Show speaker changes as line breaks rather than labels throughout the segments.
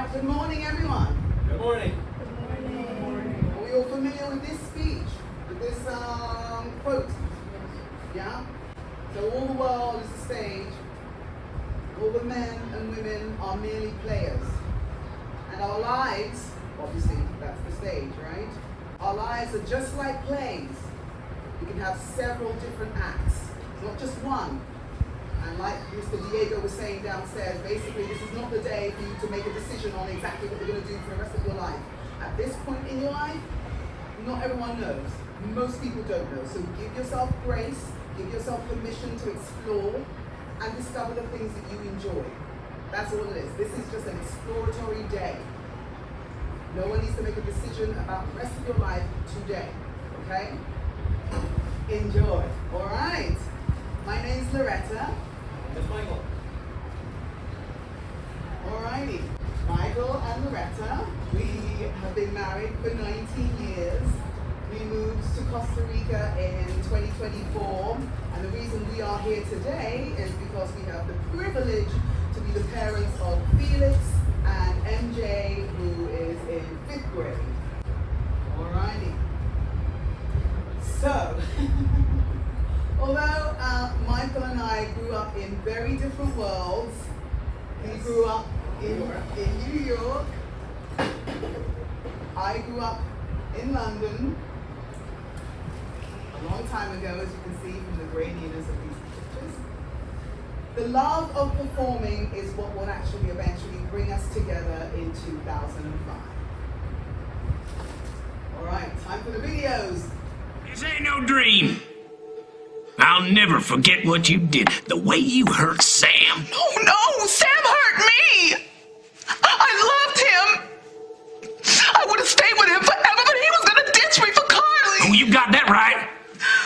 right, good morning, everyone.
Good morning.
Good morning. Are we all familiar with this speech, with this quote? Yeah? So all the world is a stage. All the men and women are merely players. And our lives, obviously, that's the stage, right? Our lives are just like plays. We can have several different acts, not just one. And like Mr. Diego was saying downstairs, basically this is not the day for you to make a decision on exactly what you're going to do for the rest of your life. At this point in your life, not everyone knows. Most people don't know. So give yourself grace, give yourself permission to explore and discover the things that you enjoy. That's all it is. This is just an exploratory day. No one needs to make a decision about the rest of your life today. Okay? Enjoy. All right. My name's Loretta.
It's Michael.
Alrighty. Michael and Loretta, we have been married for 19 years. We moved to Costa Rica in 2024, and the reason we are here today is because we have the privilege to be the parents of Felix and MJ, who is in 5th grade. Alrighty. So, although Michael and I grew up in very different worlds, he grew up in New York, I grew up in London, a long time ago, as you can see from the graininess of these pictures. The love of performing is what will actually eventually bring us together in 2005. Alright, time for the videos.
This ain't no dream. I'll never forget what you did. The way you hurt Sam.
No, Sam hurt me. I loved him. I would have stayed with him forever, but he was going to ditch me for Carly.
Oh, you got that right.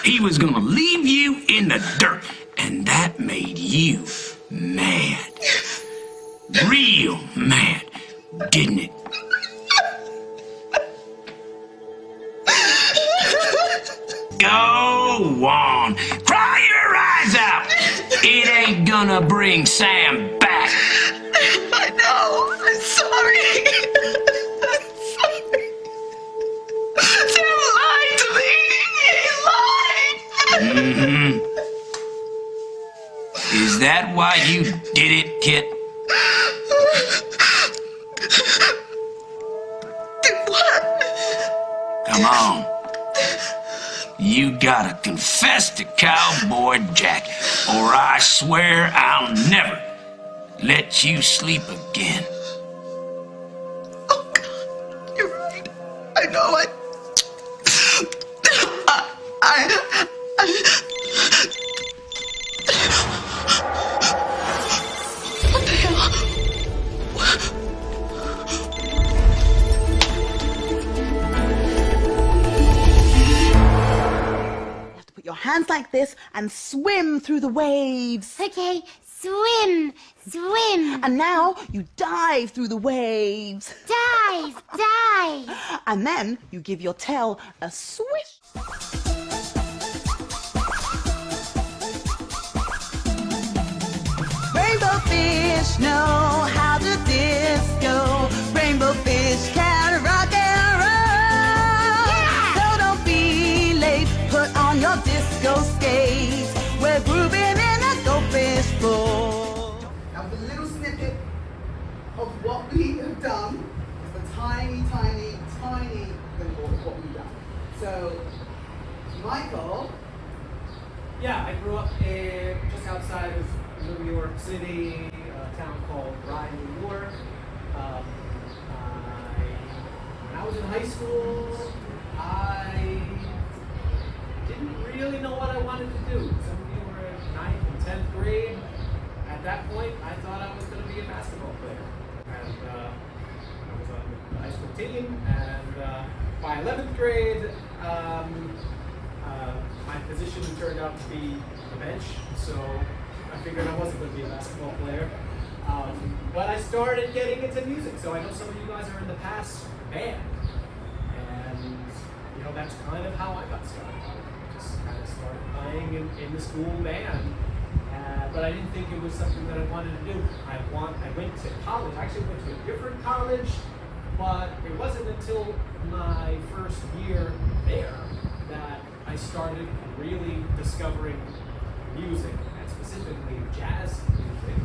He was gonna leave you in the dirt, and that made you mad. Real mad, didn't it? Go on, cry your eyes out. It ain't gonna bring Sam back.
I know. I'm sorry. I'm sorry. Sam lied to me. He lied.
Is that why you did it, Kit?
Did what?
Come on. You gotta confess to Cowboy Jack, or I swear I'll never let you sleep again.
Oh, God. You're right. I know it. What the hell?
Put your hands like this and swim through the waves.
Okay, swim, swim.
And now you dive through the waves.
Dive, dive.
And then you give your tail a swish. Rainbow fish know how to disco. Rainbow fish can rock and roll.
Yeah!
So don't be late, put on your disco skates. We're grooving in a goldfish bowl. Now the little snippet of what we have done is the tiny, tiny, tiny thing of what we've done. So, Michael.
Yeah, I grew up just outside of New York City, a town called Rye, New York. When I was in high school, I didn't really know what I wanted to do. Some of you were in 9th and 10th grade. At that point, I thought I was going to be a basketball player. And I was on the high school team, and by 11th grade, my position turned out to be the bench, so I figured I wasn't going to be a basketball player. But I started getting into music, so I know some of you guys are in the past band. And, you know, that's kind of how I got started. Just kind of started playing in the school band. but I didn't think it was something that I wanted to do. I went to college. I actually went to a different college, but it wasn't until my first year there that I started really discovering music, and specifically jazz music.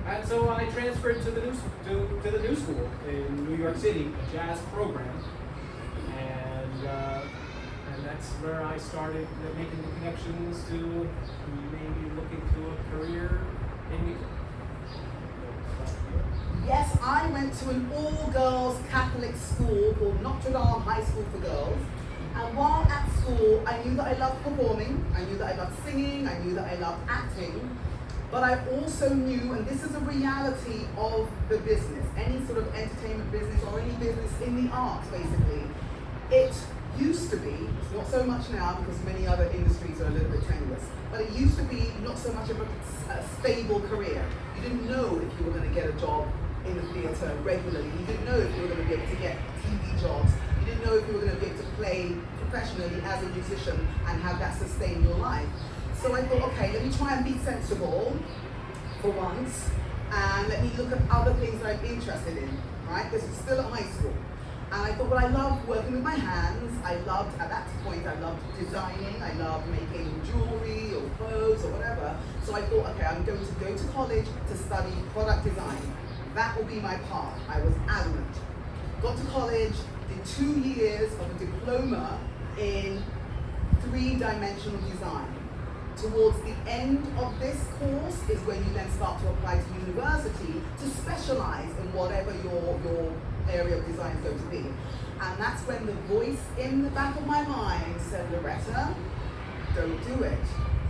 And so I transferred to the new school in New York City, a jazz program, and that's where I started making the connections to maybe looking to a career in music.
Yes, I went to an all-girls Catholic school called Notre Dame High School for Girls. And while at school, I knew that I loved performing, I knew that I loved singing, I knew that I loved acting. But I also knew, and this is a reality of the business, any sort of entertainment business or any business in the arts basically, it used to be, it's not so much now because many other industries are a little bit tenuous, but it used to be not so much of a stable career. You didn't know if you were going to get a job in the theatre regularly. You didn't know if you were going to be able to get TV jobs. You didn't know if you were going to be able to play professionally as a musician and have that sustain your life. So I thought, okay, let me try and be sensible for once, and let me look at other things that I'm interested in, right? This is still at high school. And I thought, well, I love working with my hands. At that point, I loved designing. I loved making jewelry or clothes or whatever. So I thought, okay, I'm going to go to college to study product design. That will be my path. I was adamant. Got to college, did 2 years of a diploma in 3-dimensional design. Towards the end of this course is when you then start to apply to university to specialize in whatever your area of design is going to be. And that's when the voice in the back of my mind said, Loretta, don't do it.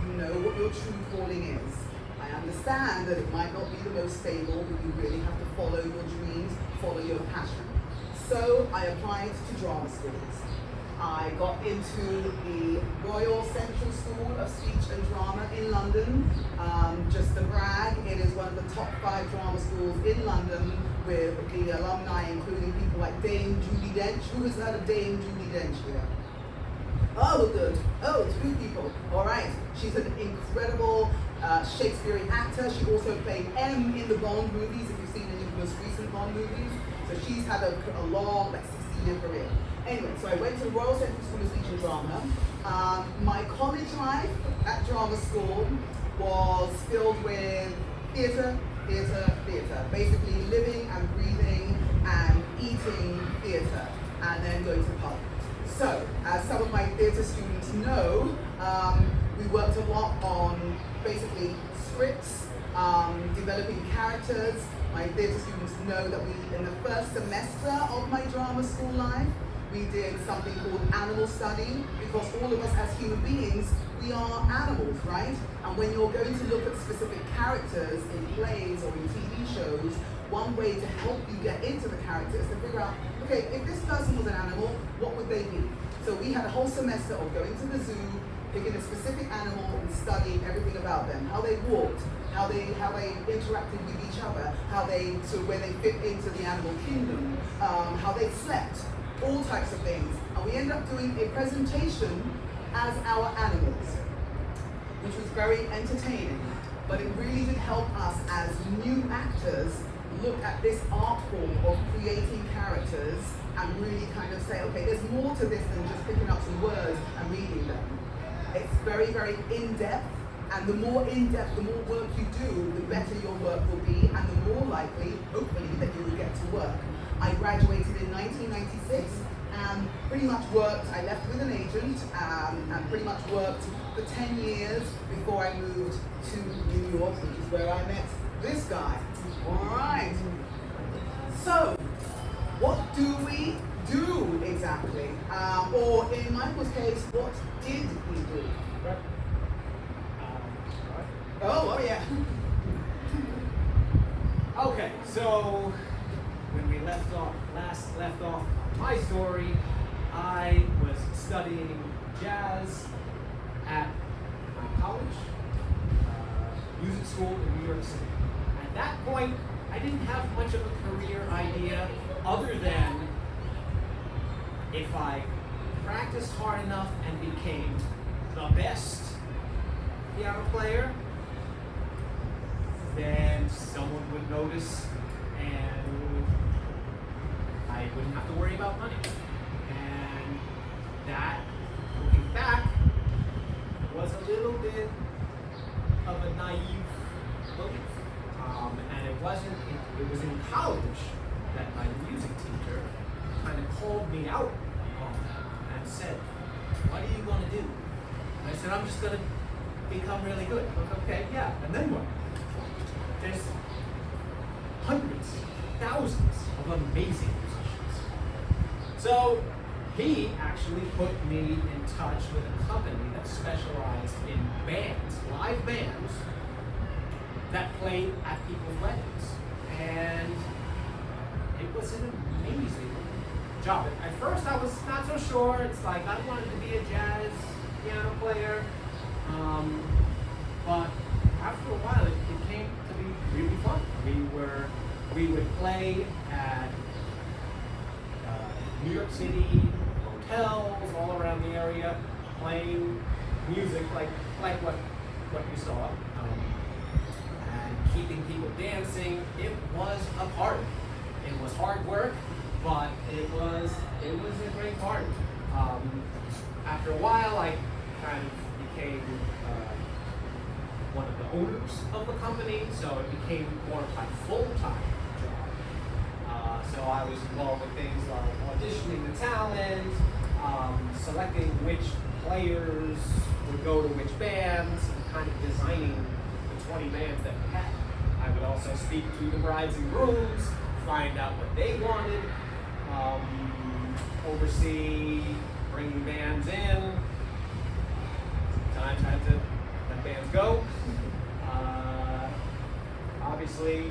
You know what your true calling is. I understand that it might not be the most stable, but you really have to follow your dreams, follow your passion. So I applied to drama schools. I got into the Royal Central School of Speech and Drama in London. Just to brag, it is one of the top 5 drama schools in London, with the alumni including people like Dame Judi Dench. Who has heard of Dame Judi Dench here? Oh, good. Oh, 2 people. All right. She's an incredible Shakespearean actor. She also played M in the Bond movies, if you've seen any of the most recent Bond movies. So she's had a long, like 60-year career. Anyway, so I went to the Royal Central School of Speech and Drama. My college life at drama school was filled with theatre, theatre, theatre. Basically living and breathing and eating theatre, and then going to the pub. So, as some of my theatre students know, we worked a lot on basically scripts, developing characters. My theatre students know that in the first semester of my drama school life, we did something called animal study, because all of us as human beings, we are animals, right? And when you're going to look at specific characters in plays or in TV shows, one way to help you get into the character is to figure out, okay, if this person was an animal, what would they be? So we had a whole semester of going to the zoo, picking a specific animal and studying everything about them, how they walked, how they interacted with each other, where they fit into the animal kingdom, how they slept, all types of things. And we ended up doing a presentation as our animals, which was very entertaining. But it really did help us as new actors look at this art form of creating characters and really kind of say, okay, there's more to this than just picking up some words and reading them. It's very, very in-depth, and the more in-depth, the more work you do, the better your work will be, and the more likely, hopefully, that you will get to work. I graduated in 1996 and pretty much worked, I left with an agent, and pretty much worked for 10 years before I moved to New York, which is where I met this guy. All right. So, what do we do exactly? Or in Michael's case, what did we do? Oh yeah.
Okay, so when we left off my story, I was studying jazz at my college, music school in New York City. At that point, I didn't have much of a career idea other than if I practiced hard enough and became the best piano player, then someone would notice, and I wouldn't have to worry about money. And that, looking back, was a little bit of a naive belief. And it was in college that my music teacher kind of called me out on that and said, "What are you going to do?" And I said, "I'm just going to become really good." I was, okay, yeah, and then what? There's hundreds, thousands of amazing musicians. So he actually put me in touch with a company that specialized in bands, live bands, that played at people's weddings. And it was an amazing job. At first I was not so sure. It's like I wanted to be a jazz piano player. But after a while it came to be really fun. We would play at New York City hotels all around the area, playing music like what you saw. And keeping people dancing. It was a party. It was hard work, but it was a great party. After a while, I kind of became one of the owners of the company, so it became more of my full-time job. So I was involved with things like auditioning the talent, selecting which players would go to which bands, and kind of designing the 20 bands that we had. I would also speak to the brides and grooms, find out what they wanted, oversee bringing bands in. Sometimes I had to let bands go. Obviously,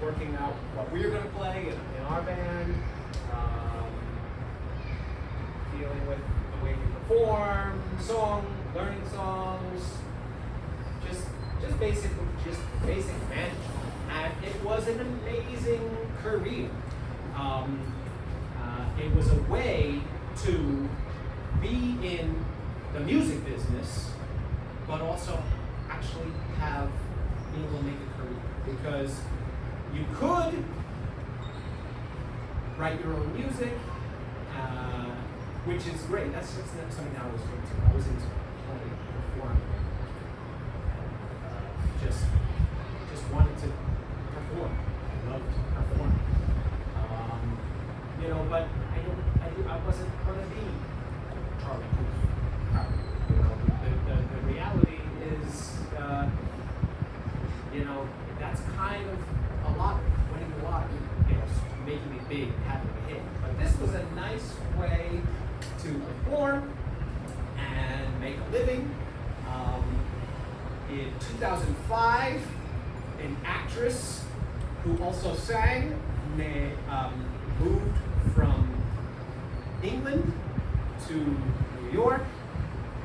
working out what we were going to play in our band, dealing with the way we perform, learning songs, just basic management. And it was an amazing career. It was a way to be in the music business, but also actually be able to make a career. Because you could write your own music, which is great. That's something I was into. I was into playing, performing. Just wanted to perform. I loved performing. But I wasn't going to be Charlie Puth. The reality is, that's kind of a lottery, winning the lottery, making it big, having a hit. But this was a nice way to perform and make a living. In 2005, an actress who also sang moved from England to New York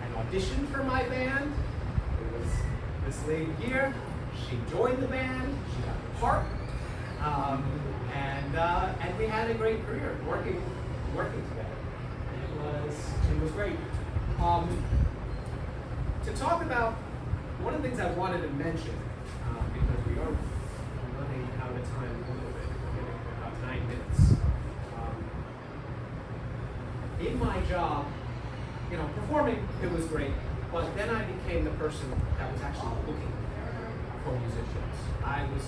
and auditioned for my band. It was this lady here. She joined the band. She got the part, and we had a great career working together. It was great. To talk about one of the things I wanted to mention, because we are running out of time a little bit. We're getting about 9 minutes. In my job, performing, it was great, but then I became the person that was actually looking for musicians. It was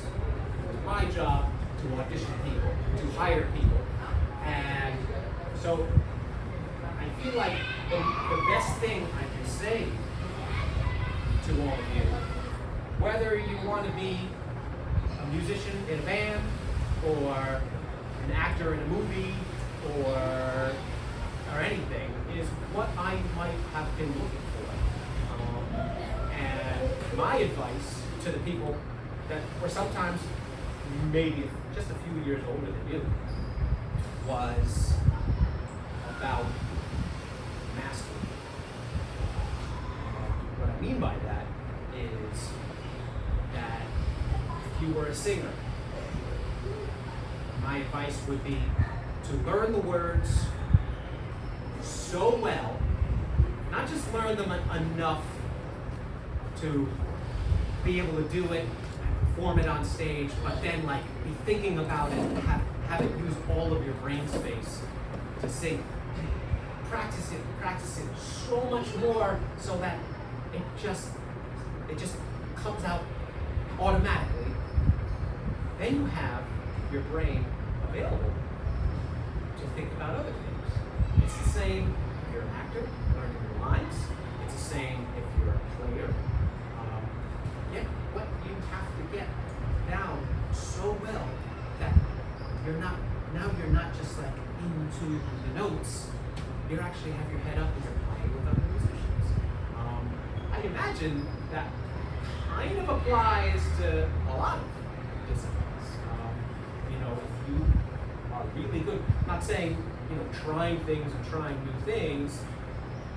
my job to audition people, to hire people, and so I feel like the best thing I can say to all of you, whether you want to be a musician in a band, or an actor in a movie, or anything, is what I might have been looking for. And my advice to the people that were sometimes maybe just a few years older than you was about mastery. What I mean by that is that if you were a singer, my advice would be to learn the words so well, not just learn them enough to be able to do it perform it on stage, but then like be thinking about it, have it use all of your brain space to sing. Practice it so much more so that it just comes out automatically. Then you have your brain available to think about other things. It's the same if you're an actor, learning your lines. It's the same if you're a player. But you have to get down so well that you're not just like into the notes. You actually have your head up and you're playing with other musicians. I imagine that kind of applies to a lot of disciplines. If you are really good, not saying, trying things and trying new things,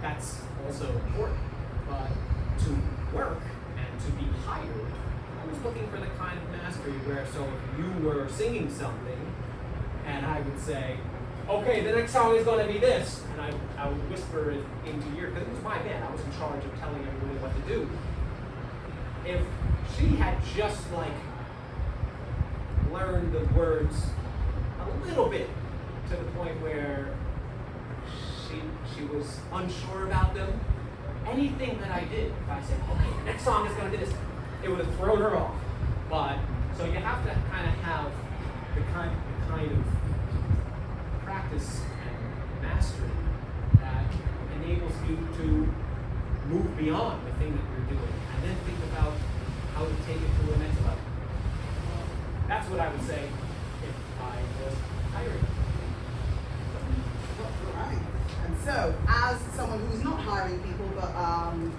that's also important, but to work and to be hired, I was looking for the kind of mastery where, so if you were singing something, and I would say, okay, the next song is going to be this, and I would whisper it into your, because it was my band, I was in charge of telling everybody what to do. If she had just learned the words a little bit to the point where she was unsure about them, anything that I did, if I said, okay, the next song is going to be this, it would have thrown her off. But, so you have to kind of have the kind of practice and mastery that enables you to move beyond the thing that you're doing and then think about how to take it to a next level. That's what I would say if I was hiring.
Right. And so, as someone who's not hiring people but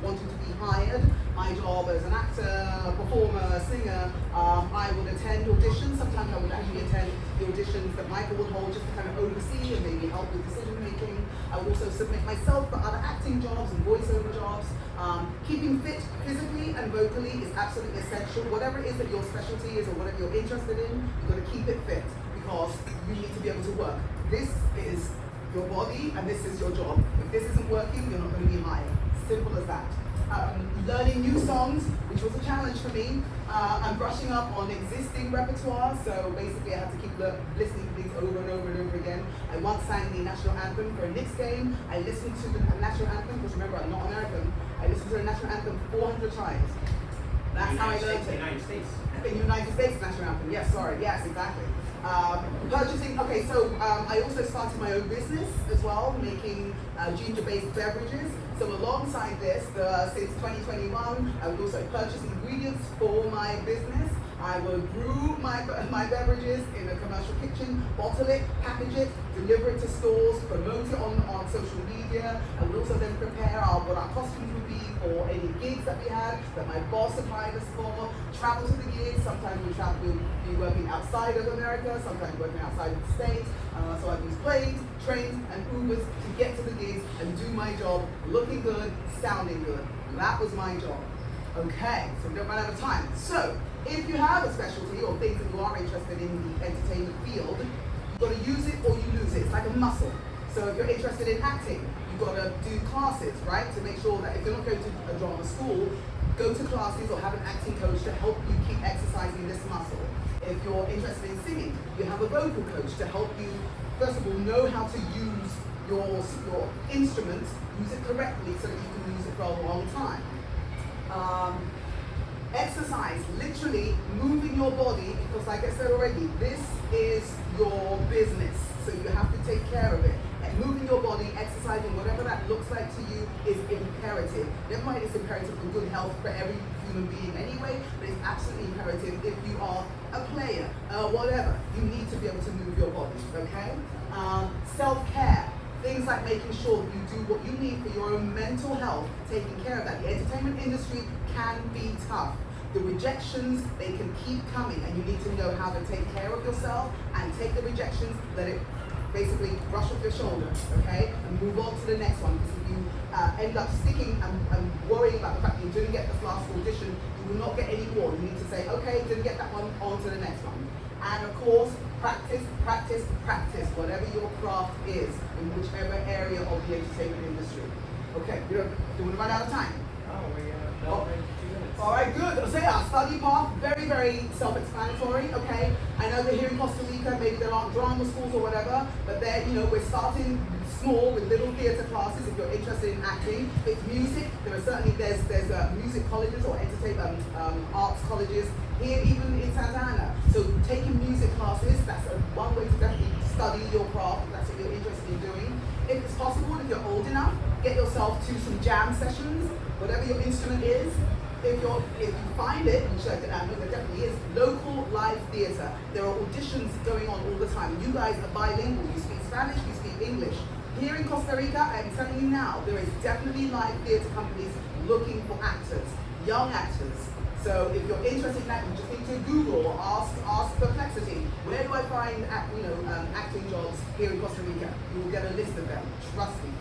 wanting to be hired, my job as an actor, performer, singer, I would attend auditions. Sometimes I would actually attend the auditions that Michael would hold just to kind of oversee and maybe help with decision making. I would also submit myself for other acting jobs and voiceover jobs. Keeping fit physically and vocally is absolutely essential. Whatever it is that your specialty is or whatever you're interested in, you've got to keep it fit because you need to be able to work. This is your body and this is your job. If this isn't working, you're not going to be hired. Simple as that. Learning new songs, which was a challenge for me. I'm brushing up on existing repertoire, so basically I have to keep listening to things over and over and over again. I once sang the national anthem for a Knicks game. I listened to the national anthem, because remember I'm not American. I listened to the national anthem 400 times. That's how I learned it.
United States.
The United States national anthem, yes, exactly. Purchasing, okay, so I also started my own business as well, making ginger-based beverages. So alongside this, since 2021, I would also purchase ingredients for my business. I would brew my beverages in a commercial kitchen, bottle it, package it, deliver it to stores, promote it on social media. I would also then prepare what our costumes would be for any gigs that we had, that my boss had hired us for, travel to the gigs. Sometimes we'll be working outside of America, sometimes working outside of the States. So I'd use planes, trains, and Ubers to get to the gigs and do my job looking good, sounding good. That was my job. Okay, so we don't run out of time. So, if you have a specialty or things that you are interested in the entertainment field, you've got to use it or you lose it. It's like a muscle. So if you're interested in acting, you've got to do classes, right? To make sure that if you're not going to a drama school, go to classes or have an acting coach to help you keep exercising this muscle. If you're interested in singing, you have a vocal coach to help you, first of all, know how to use your instrument, use it correctly so that you can use it for a long time. Exercise, literally moving your body, because like I said already, this is your business, so you have to take care of it. And moving your body, exercising, whatever that looks like to you, is imperative. Never mind it's imperative for good health for every human being anyway, but it's absolutely imperative if you are a player, whatever. You need to be able to move your body, okay? Self-care. Things like making sure that you do what you need for your own mental health, taking care of that. The entertainment industry can be tough. The rejections, they can keep coming, and you need to know how to take care of yourself and take the rejections, let it basically brush off your shoulder, okay? And move on to the next one, because if you end up sticking and worrying about the fact that you didn't get this last audition, you will not get any more. You need to say, okay, didn't get that one, on to the next one. And of course, practice, practice, practice, whatever your craft is, in whichever area of the entertainment industry. Okay, we don't want to run out of time.
Oh, we have 2 minutes.
All right, good. So yeah, study path, very, very self-explanatory, okay? I know that here in Costa Rica, maybe there aren't drama schools or whatever, but there, you know, we're starting small with little theatre classes if you're interested in acting. It's music. There are certainly, there's music colleges or entertainment arts colleges here, even in Santa Ana. So taking music classes, that's one way to definitely study your craft, if that's what you're interested in doing. If it's possible, if you're old enough, get yourself to some jam sessions, whatever your instrument is. If you find it, which I know there definitely is, local live theatre. There are auditions going on all the time. You guys are bilingual. You speak Spanish, you speak English. Here in Costa Rica, I'm telling you now, there is definitely live theatre companies looking for actors, young actors. So if you're interested in that, you just need to Google or ask Perplexity, where do I find acting jobs here in Costa Rica? You will get a list of them, trust me.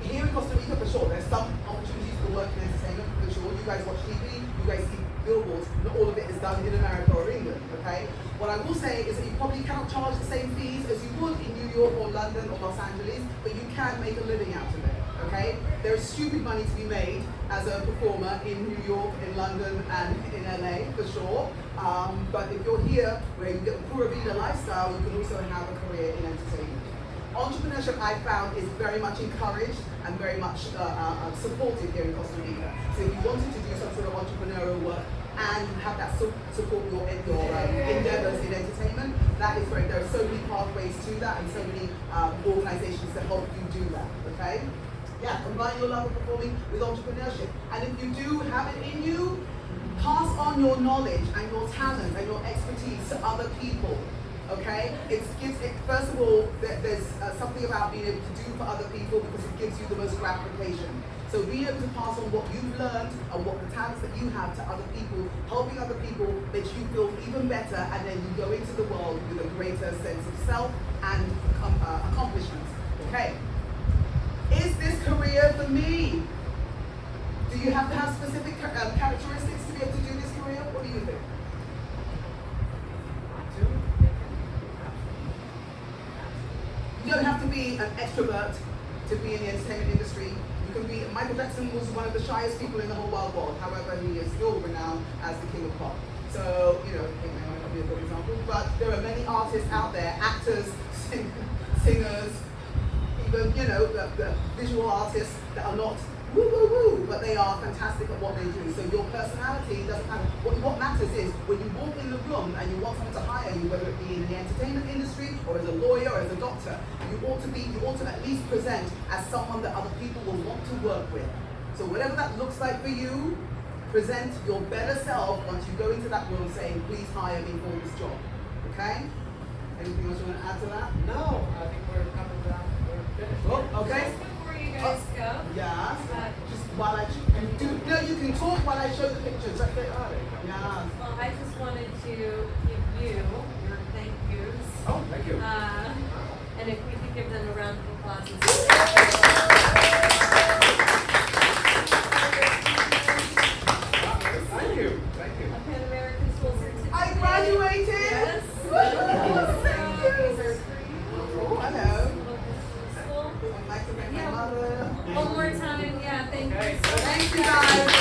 Here in Costa Rica, for sure, there's some opportunities for work in entertainment, for sure. You guys watch TV, you guys see billboards, not all of it is done in America or England, okay? What I will say is that you probably cannot charge the same fees as you would in New York or London or Los Angeles, but you can make a living out of it, okay? There is stupid money to be made as a performer in New York, in London, and in LA, for sure. But if you're here, where you get the Pura Vida lifestyle, you can also have a career in entertainment. Entrepreneurship, I found, is very much encouraged and very much supported here in Costa Rica. So if you wanted to do some sort of entrepreneurial work and have that support your endeavors in entertainment, that is great. There are so many pathways to that and so many organizations that help you do that, okay? Yeah, combine your love of performing with entrepreneurship. And if you do have it in you, pass on your knowledge and your talent and your expertise to other people. Okay, first of all, there's something about being able to do for other people because it gives you the most gratification. So being able to pass on what you've learned and what the talents that you have to other people, helping other people makes you feel even better, and then you go into the world with a greater sense of self and accomplishments. Okay, is this career for me? Do you have to have specific characteristics to be able to do this career? What do you think? You don't have to be an extrovert to be in the entertainment industry. You can be. Michael Jackson was one of the shyest people in the whole wide world. However, he is still renowned as the king of pop. So, you know, he may not be a good example, but there are many artists out there, actors, singers, even, you know, the visual artists that are not woo woo woo, but they are fantastic at what they do. So your personality doesn't matter. What matters is when you walk in the room and you want someone to hire you, whether it be in the entertainment industry or as a lawyer or as a doctor, you ought to at least present as someone that other people will want to work with. So whatever that looks like for you, present your better self once you go into that room saying, please hire me for this job. Okay? Anything else you want to add to that?
No, I think we're coming down. We're finished.
Oh, okay.
Just before you guys go.
Yeah.
But,
Just while I you can talk while I show the pictures. That's it. Yeah.
well, I just wanted to give you your thank yous.
Oh, thank you.
And if we could give them a round of applause.
Thank you. Thank you.
A Pan American School certificate.
I graduated.
Yes.
Woo-hoo.
These are
Oh, hello.
school.
I'd like to thank my
Yeah.
mother.
One more time, yeah, thank
Okay.
you.
Thank you guys.